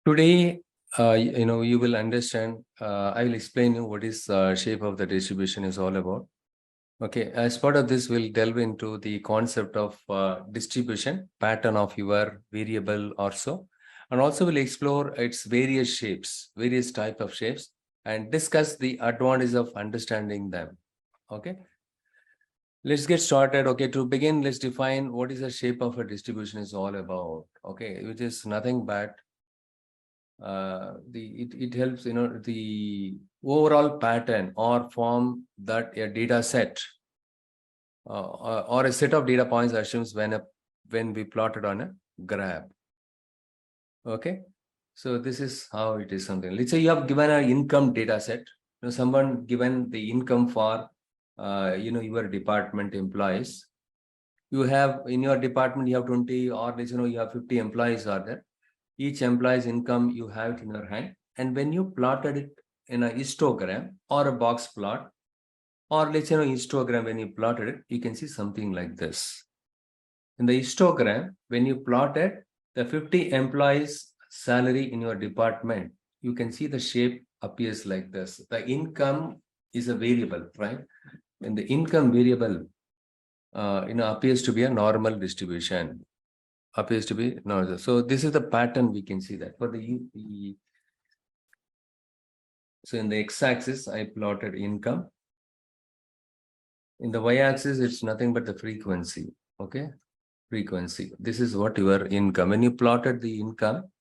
Today, you will understand, I will explain you what is shape of the distribution is all about. Okay, as part of this, we'll delve into the concept of distribution, pattern of your variable or so. And also we'll explore its various shapes, various type of shapes, and discuss the advantage of understanding them. Okay, let's get started. Okay, to begin, let's define what is the shape of a distribution is all about. Okay, which is nothing but it helps the overall pattern or form that a data set or a set of data points assumes when we plotted on a graph. Okay, so this is how it is. Something, let's say you have given an income data set. Someone given the income for your department employees. You have in your department you have 20, or you have 50 employees are there. Each employee's income you have it in your hand, and when you plotted it in a histogram or a box plot, or let's say histogram, when you plotted it, you can see something like this. In the histogram, when you plotted the 50 employees salary in your department, you can see the shape appears like this. The income is a variable, right? And the income variable appears to be a normal distribution. Appears to be no. So this is the pattern we can see that for the so in the x-axis I plotted income. In the y-axis it's nothing but the frequency. Okay, frequency. This is what your income. When you plotted the income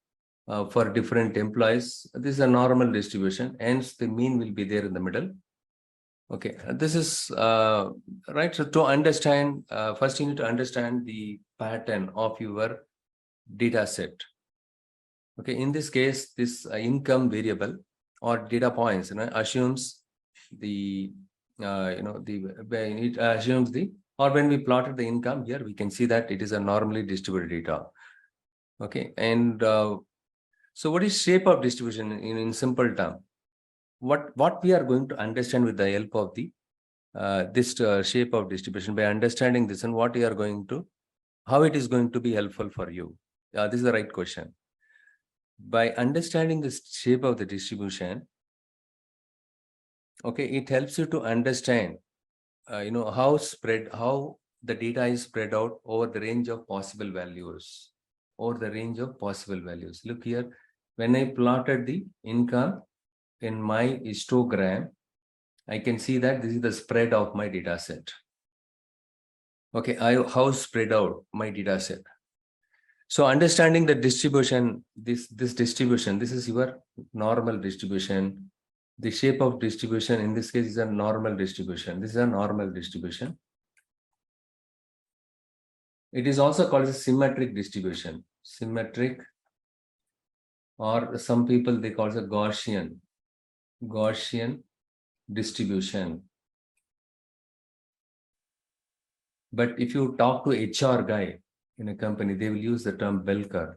for different employees, this is a normal distribution. Hence the mean will be there in the middle. Okay, this is right. So to understand, first you need to understand the pattern of your data set. Okay, in this case, this income variable or data points assumes the it assumes the, or when we plotted the income here, we can see that it is a normally distributed data. Okay, and so what is shape of distribution in simple term? What we are going to understand with the help of the this shape of distribution, by understanding this, and what you are going to, how it is going to be helpful for you. This is the right question. By understanding the shape of the distribution, okay, it helps you to understand how the data is spread out over the range of possible values. Look here, when I plotted the income in my histogram, I can see that this is the spread of my data set. Okay, how spread out my data set. So understanding the distribution, this distribution, this is your normal distribution. The shape of distribution in this case is a normal distribution. This is a normal distribution. It is also called a symmetric distribution. Symmetric, or some people they call it a Gaussian distribution. But if you talk to HR guy in a company, they will use the term bell curve.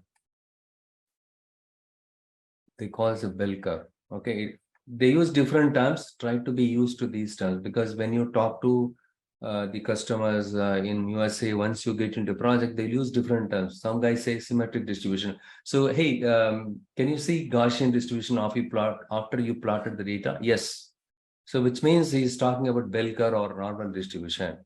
They call it a bell curve. Okay, they use different terms. Try to be used to these terms, because when you talk to the customers in USA, once you get into project, they use different terms. Some guys say symmetric distribution. So hey, can you see Gaussian distribution after you plotted the data? Yes. So which means he's talking about bell curve or normal distribution.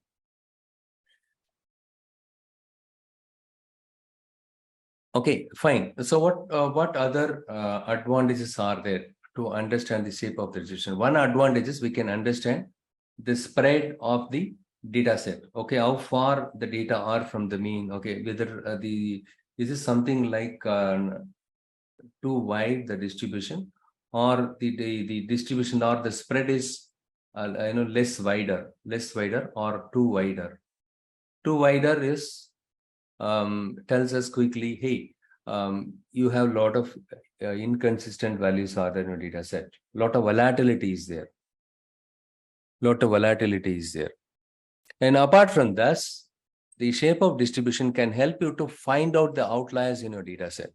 Okay, fine. So what other advantages are there to understand the shape of the distribution? One advantage is we can understand the spread of the data set. Okay, how far the data are from the mean. Okay, whether is this something like too wide, the distribution, or the distribution or the spread is less wider, or too wider. Too wider is tells us quickly, hey, you have a lot of inconsistent values are there in your data set. Lot of volatility is there. And apart from this, the shape of distribution can help you to find out the outliers in your data set.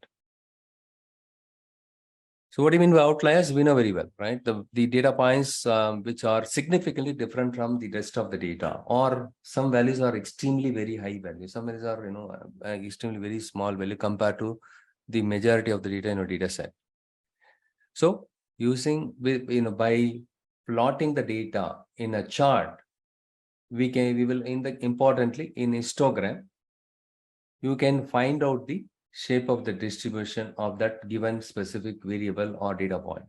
So what do you mean by outliers? We know very well, right? The data points which are significantly different from the rest of the data, or some values are extremely very high value. Some values are, extremely very small value compared to the majority of the data in a data set. So using, by plotting the data in a chart, we will importantly in histogram, you can find out the shape of the distribution of that given specific variable or data point.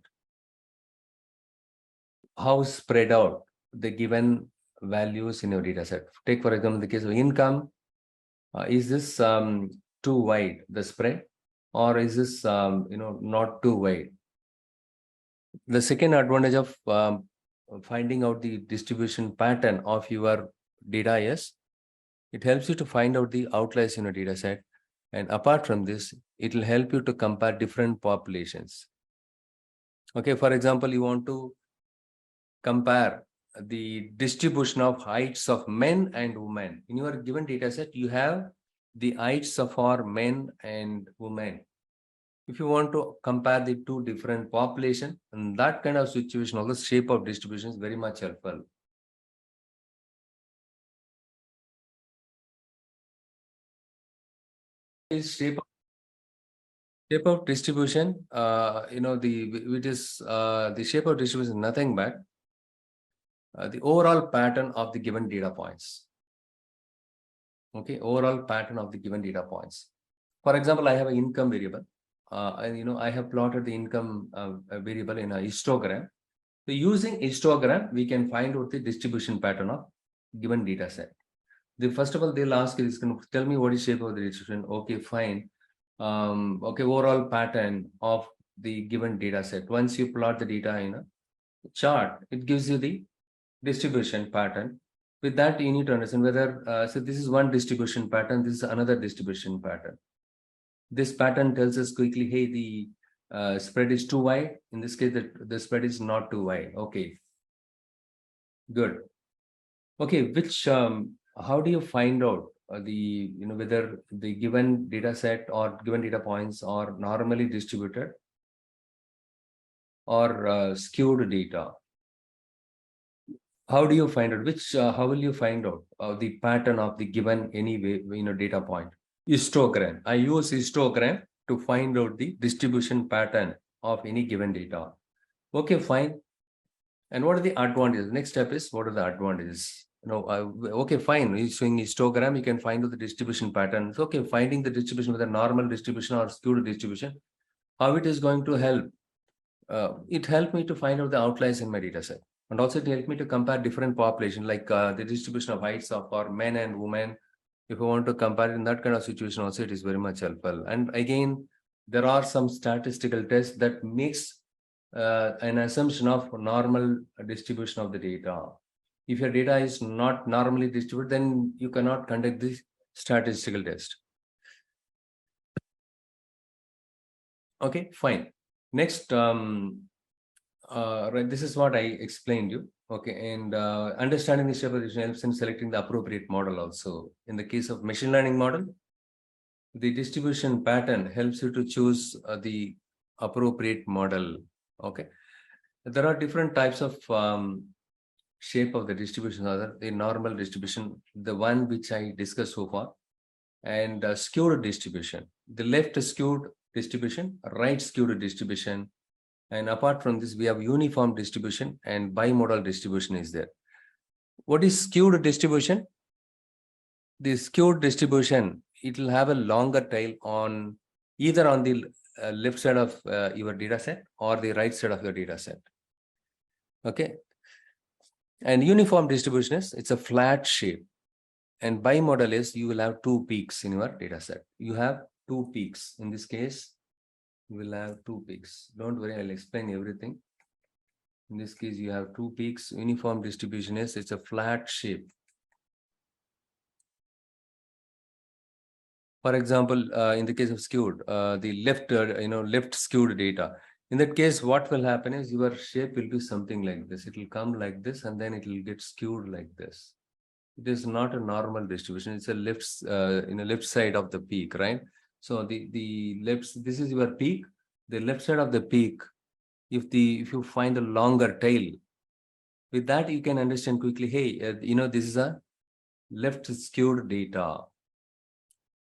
How spread out the given values in your data set. Take, for example, the case of income. Is this too wide, the spread, or is this not too wide? The second advantage of finding out the distribution pattern of your data is it helps you to find out the outliers in a data set. And apart from this, it will help you to compare different populations. Okay, for example, you want to compare the distribution of heights of men and women. In your given data set, you have the heights of our men and women. If you want to compare the two different population, in that kind of situation, also shape of distribution is very much helpful. Shape of distribution, the shape of distribution is nothing but the overall pattern of the given data points. Okay, overall pattern of the given data points. For example, I have an income variable. I have plotted the income variable in a histogram. So using histogram, we can find out the distribution pattern of given data set. First of all, they'll ask is, can you tell me what is shape of the distribution? Okay, fine. Okay, overall pattern of the given data set. Once you plot the data in a chart, it gives you the distribution pattern. With that, you need to understand whether, so this is one distribution pattern, this is another distribution pattern. This pattern tells us quickly, hey, the spread is too wide. In this case, the spread is not too wide. Okay, good. Okay, how do you find out whether the given data set or given data points are normally distributed or skewed data? How do you find out how will you find out the pattern of the given data point? Histogram. I use histogram to find out the distribution pattern of any given data. Okay, fine. And what are the advantages? Next step is, what are the advantages? Okay, fine. Using histogram, you can find out the distribution patterns. Okay, finding the distribution, whether normal distribution or skewed distribution, how it is going to help? It helped me to find out the outliers in my data set. And also it helped me to compare different population, like the distribution of heights for men and women. If you want to compare in that kind of situation, also it is very much helpful. And again, there are some statistical tests that makes an assumption of normal distribution of the data. If your data is not normally distributed, then you cannot conduct this statistical test. Okay, fine. Next, right, this is what I explained you. Okay, and understanding the shape of distribution helps in selecting the appropriate model also. In the case of machine learning model, the distribution pattern helps you to choose the appropriate model. Okay, there are different types of shape of the distribution. The normal distribution, the one which I discussed so far, and skewed distribution. The left skewed distribution, right skewed distribution. And apart from this, we have uniform distribution and bimodal distribution is there. What is skewed distribution? The skewed distribution, it will have a longer tail on either on the left side of your data set or the right side of your data set. Okay. And uniform distribution is, it's a flat shape. And bimodal is, you will have two peaks in your data set. You have two peaks. In this case, you will have two peaks. Don't worry, I'll explain everything. In this case, you have two peaks. Uniform distribution is, it's a flat shape. For example, in the case of skewed, the left skewed data. In that case, what will happen is your shape will be something like this. It will come like this, and then it will get skewed like this. It is not a normal distribution. It's a left side of the peak, right? So the left, this is your peak. The left side of the peak, if you find a longer tail, with that you can understand quickly, hey, this is a left skewed data.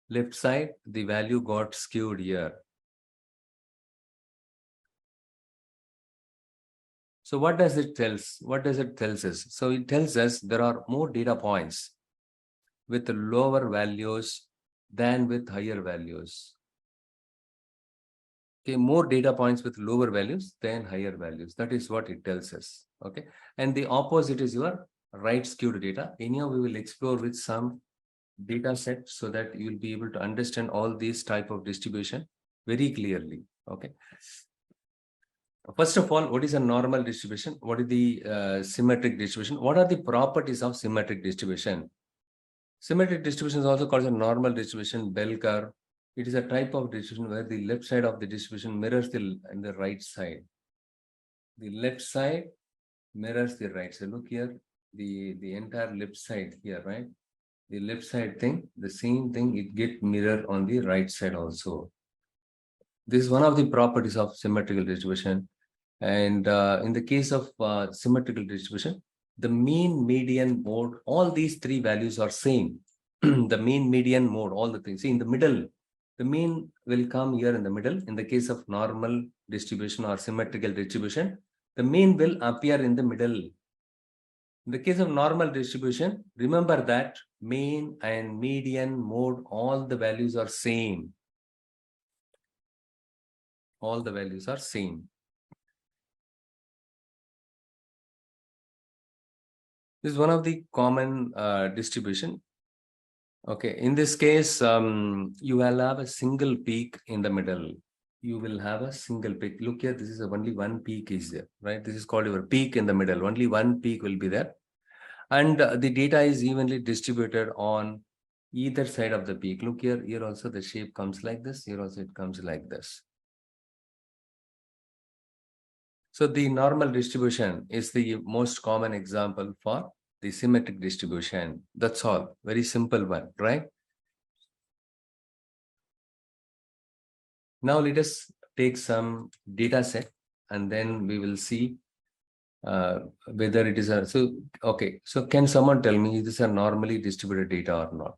Left side, the value got skewed here. So what does it tells? What does it tells us? So it tells us there are more data points with lower values than with higher values. Okay, more data points with lower values than higher values. That is what it tells us. Okay, and the opposite is your right skewed data. Anyhow, we will explore with some data set so that you'll be able to understand all these type of distribution very clearly. Okay. First of all, what is a normal distribution? What is the symmetric distribution? What are the properties of symmetric distribution? Symmetric distribution is also called a normal distribution, bell curve. It is a type of distribution where the left side of the distribution mirrors the right side. The left side mirrors the right side. Look here, the entire left side here, right? The left side thing, the same thing, it get mirror on the right side also. This is one of the properties of symmetrical distribution. And in the case of symmetrical distribution, the mean, median, mode, all these three values are same. The mean, median, mode, all the things. See, in the middle, the mean will come here in the middle. In the case of normal distribution or symmetrical distribution, the mean will appear in the middle. In the case of normal distribution, remember that mean and median, mode, all the values are same. All the values are same. This is one of the common distribution. Okay, in this case, you will have a single peak in the middle. You will have a single peak. Look here, this is only one peak is there, right? This is called your peak in the middle. Only one peak will be there. And the data is evenly distributed on either side of the peak. Look here, here also the shape comes like this. Here also it comes like this. So the normal distribution is the most common example for the symmetric distribution. That's all. Very simple one, right? Now let us take some data set and then we will see whether it is a, okay, so can someone tell me is this a normally distributed data or not?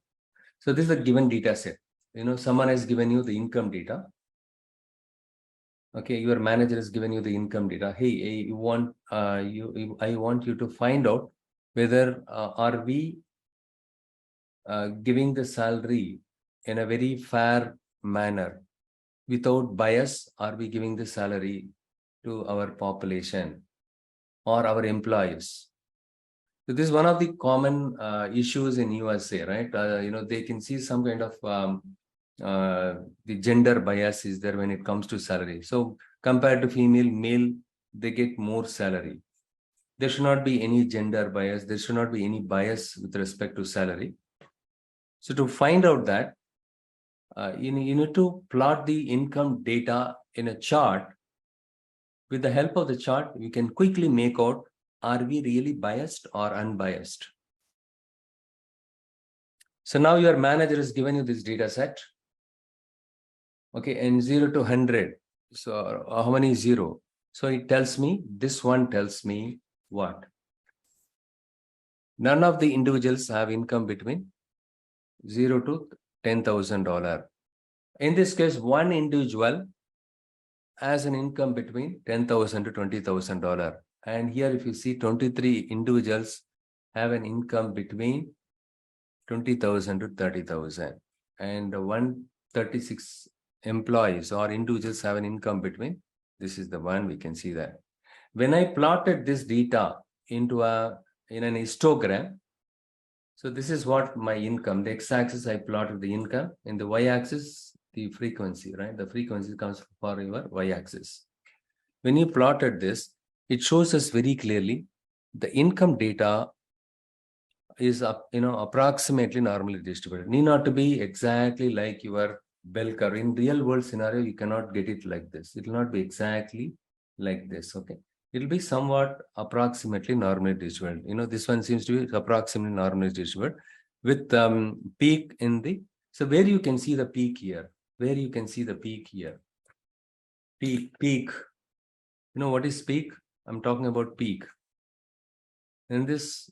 So this is a given data set. You know, someone has given you the income data. Okay, your manager has given you the income data. Hey, you want I want you to find out whether are we giving the salary in a very fair manner without bias. Are we giving the salary to our population or our employees? So this is one of the common issues in USA, right? You know, they can see some kind of the gender bias is there when it comes to salary. So compared to female, male, they get more salary. There should not be any gender bias. There should not be any bias with respect to salary. So to find out that, you need to plot the income data in a chart. With the help of the chart, we can quickly make out, are we really biased or unbiased? So now your manager has given you this data set. Okay, and 0 to 100. So how many is 0? So it tells me, this one tells me what? None of the individuals have income between 0 to $10,000. In this case, one individual has an income between $10,000 to $20,000. And here, if you see, 23 individuals have an income between 20,000 to 30,000, and 136 employees or individuals have an income between. This is the one, we can see that. When I plotted this data into in an histogram, so this is what my income, the x-axis I plotted the income, in the y-axis the frequency, right? The frequency comes for your y-axis. When you plotted this, it shows us very clearly the income data is approximately normally distributed. Need not to be exactly like your bell curve. In real world scenario, you cannot get it like this. It will not be exactly like this. Okay, it will be somewhat approximately normally distributed. You know, this one seems to be approximately normally distributed with peak in the. So where you can see the peak here, where you can see the peak here, peak. You know what is peak? I'm talking about peak. In this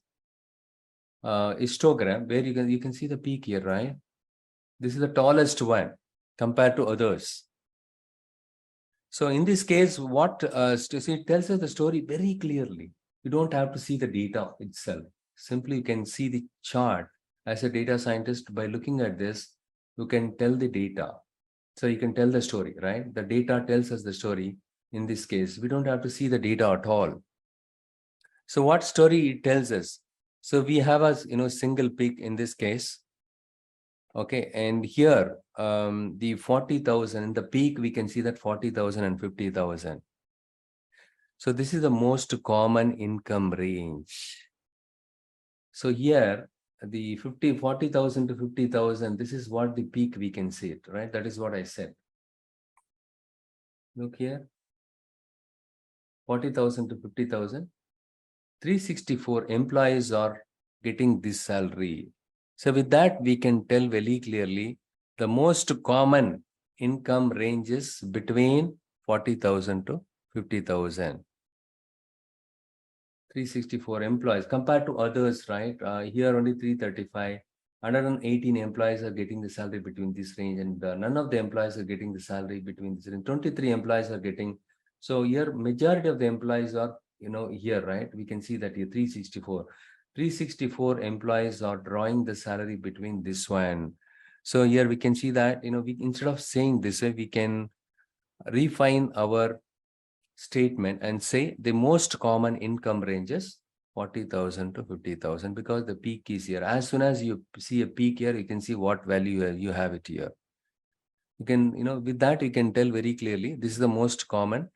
histogram, where you can see the peak here, right? This is the tallest one compared to others. So in this case, what it tells us the story very clearly. You don't have to see the data itself. Simply you can see the chart. As a data scientist, by looking at this, you can tell the data. So you can tell the story, right? The data tells us the story. In this case, we don't have to see the data at all. So what story it tells us? So we have a single peak in this case. Okay, and here the 40,000, the peak we can see that 40,000 and 50,000. So this is the most common income range. So here the 40,000 to 50,000, this is what the peak we can see it, right? That is what I said. Look here, 40,000 to 50,000, 364 employees are getting this salary. So with that, we can tell very clearly the most common income ranges between 40,000 to 50,000. 364 employees compared to others, right? Here only 335. 118 employees are getting the salary between this range, and none of the employees are getting the salary between this range. 23 employees are getting. So here, majority of the employees are, here, right? We can see that here 364. 364 employees are drawing the salary between this one. So here we can see that, we instead of saying this way, we can refine our statement and say the most common income ranges 40,000 to 50,000, because the peak is here. As soon as you see a peak here, you can see what value you have it here. You can, with that, you can tell very clearly this is the most common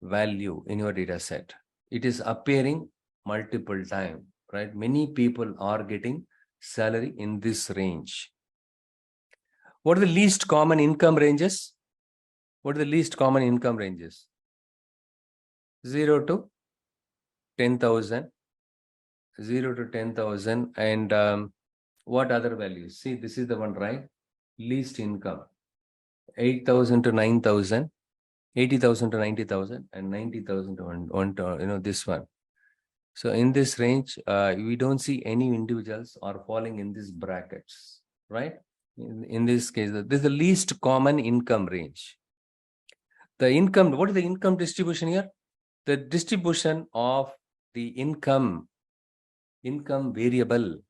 value in your data set. It is appearing multiple times, right? Many people are getting salary in this range. What are the least common income ranges? What are the least common income ranges? 0 to 10,000. 0 to 10,000. And what other values? See, this is the one, right? Least income. 8,000 to 9,000, 80,000 to 90,000, and 90,000 to one, this one. So in this range, we don't see any individuals are falling in these brackets, right? In this case, this is the least common income range. The income, what is the income distribution here? The distribution of the income variable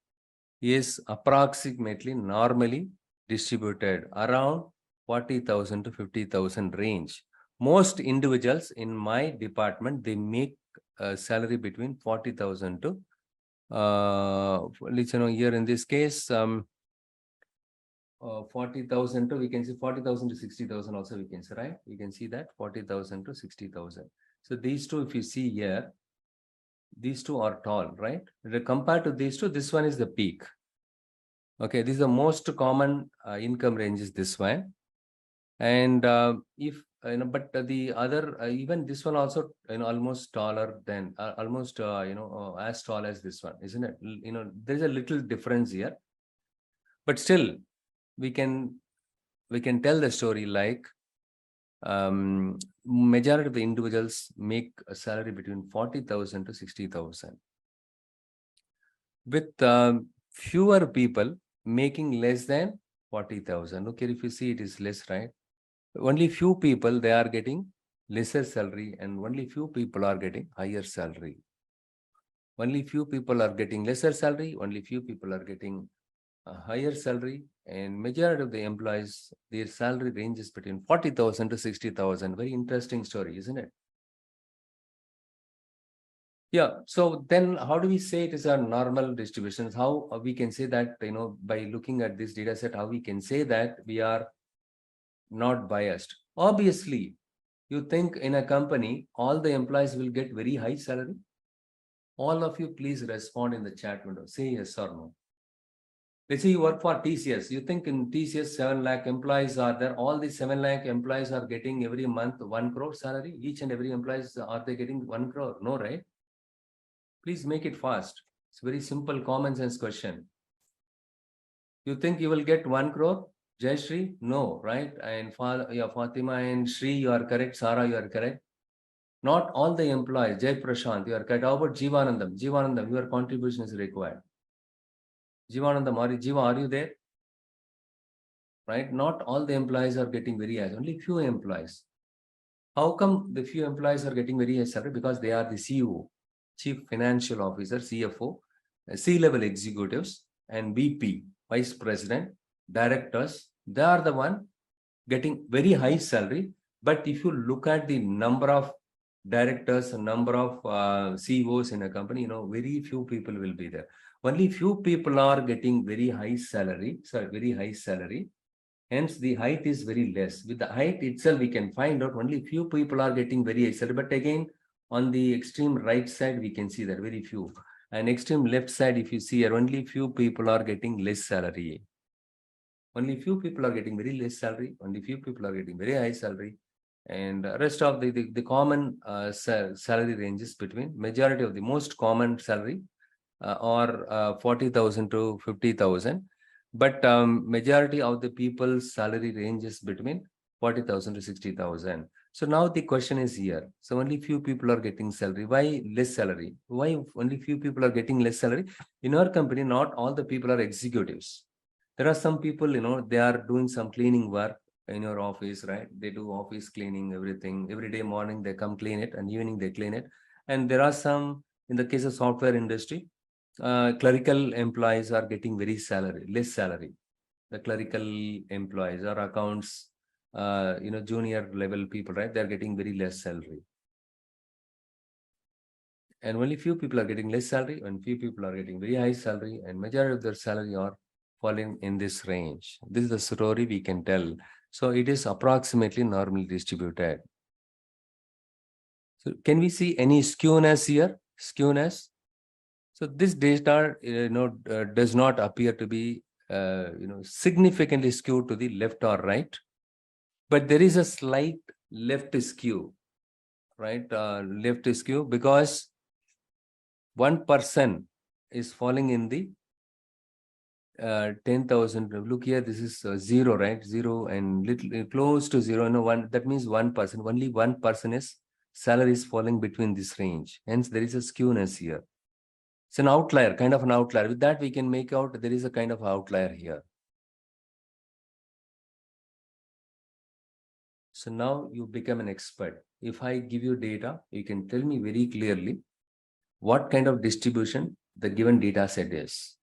is approximately normally distributed around 40,000 to 50,000 range. Most individuals in my department, they make a salary between 40,000 to here in this case 40,000 to, we can see 40,000 to 60,000 also, we can say, right? We can see that 40,000 to 60,000. So these two, if you see here, these two are tall, right? Compared to these two, this one is the peak. Okay, this is the most common income range is this one. And if, but the other, even this one also, almost taller than, almost, as tall as this one, isn't it? There's a little difference here, but still we can tell the story like, majority of the individuals make a salary between 40,000 to 60,000. With fewer people making less than 40,000. Okay, if you see, it is less, right? Only few people, they are getting lesser salary, and only few people are getting higher salary. Only few people are getting lesser salary, only few people are getting a higher salary, and majority of the employees, their salary ranges between 40,000 to 60,000. Very interesting story, isn't it? Yeah. So then how do we say it is a normal distribution? How we can say that, by looking at this data set, how we can say that we are not biased? Obviously, you think in a company, all the employees will get very high salary? All of you, please respond in the chat window. Say yes or no. Let's say you work for TCS. You think in TCS, 7 lakh employees are there. All these 7 lakh employees are getting every month 1 crore salary. Each and every employees, are they getting 1 crore? No, right? Please make it fast. It's a very simple common sense question. You think you will get 1 crore? Jai Shri? No, right? And Fatima and Shri, you are correct. Sara, you are correct. Not all the employees. Jai Prashant, you are correct. How about Jivanandam? Jivanandam, your contribution is required. Jivanandam, are you there? Right? Not all the employees are getting very high. Only few employees. How come the few employees are getting very high salary? Because they are the CEO, Chief Financial Officer, CFO, C-level executives, and VP, Vice President, directors. They are the one getting very high salary. But if you look at the number of directors, number of CEOs in a company, very few people will be there. Only few people are getting very high salary. Sorry, very high salary. Hence, the height is very less. With the height itself, we can find out only few people are getting very high salary. But again, on the extreme right side, we can see that very few. And extreme left side, if you see here, only few people are getting less salary. Only few people are getting very less salary. Only few people are getting very high salary. And rest of the common salary ranges between majority of the most common salary or 40,000 to 50,000. But majority of the people's salary ranges between 40,000 to 60,000. So now the question is here. So only few people are getting salary. Why less salary? Why only few people are getting less salary? In our company, not all the people are executives. There are some people, they are doing some cleaning work in your office, right? They do office cleaning, everything. Every day morning, they come clean it, and evening they clean it. And there are some, in the case of software industry, clerical employees are getting very less salary. The clerical employees or accounts, junior level people, right? They're getting very less salary. And only few people are getting less salary, and few people are getting very high salary, and majority of their salary are falling in this range. This is the story we can tell. So it is approximately normally distributed. So can we see any skewness here? Skewness. So this data, does not appear to be, significantly skewed to the left or right, but there is a slight left skew, right? Left skew because one person is falling in the 10,000. Look here, this is 0, right? 0 and little close to 0. No, one. That means one person. Only one person is salary is falling between this range. Hence, there is a skewness here. It's an outlier, kind of an outlier. With that, we can make out there is a kind of outlier here. So now you become an expert. If I give you data, you can tell me very clearly what kind of distribution the given data set is.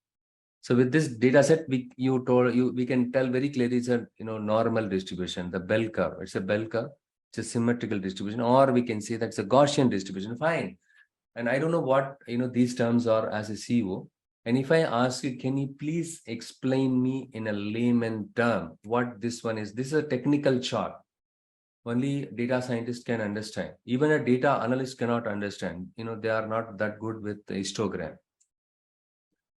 So with this data set, we can tell very clearly it's a normal distribution, the bell curve. It's a bell curve. It's a symmetrical distribution, or we can say that's a Gaussian distribution. Fine. And I don't know what these terms are as a CEO. And if I ask you, can you please explain me in a layman term what this one is? This is a technical chart. Only data scientists can understand. Even a data analyst cannot understand. They are not that good with the histogram.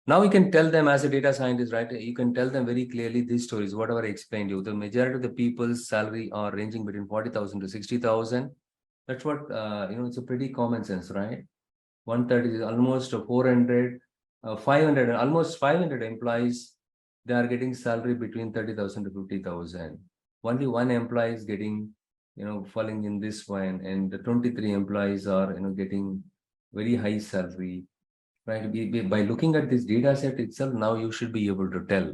Now you can tell them as a data scientist, right? You can tell them very clearly these stories, whatever I explained to you. The majority of the people's salary are ranging between 40,000 to 60,000. That's what, it's a pretty common sense, right? 130 is almost 400, 500, almost 500 employees. They are getting salary between 30,000 to 50,000. Only one employee is getting, falling in this one, and the 23 employees are, getting very high salary. Right. By looking at this data set itself, now you should be able to tell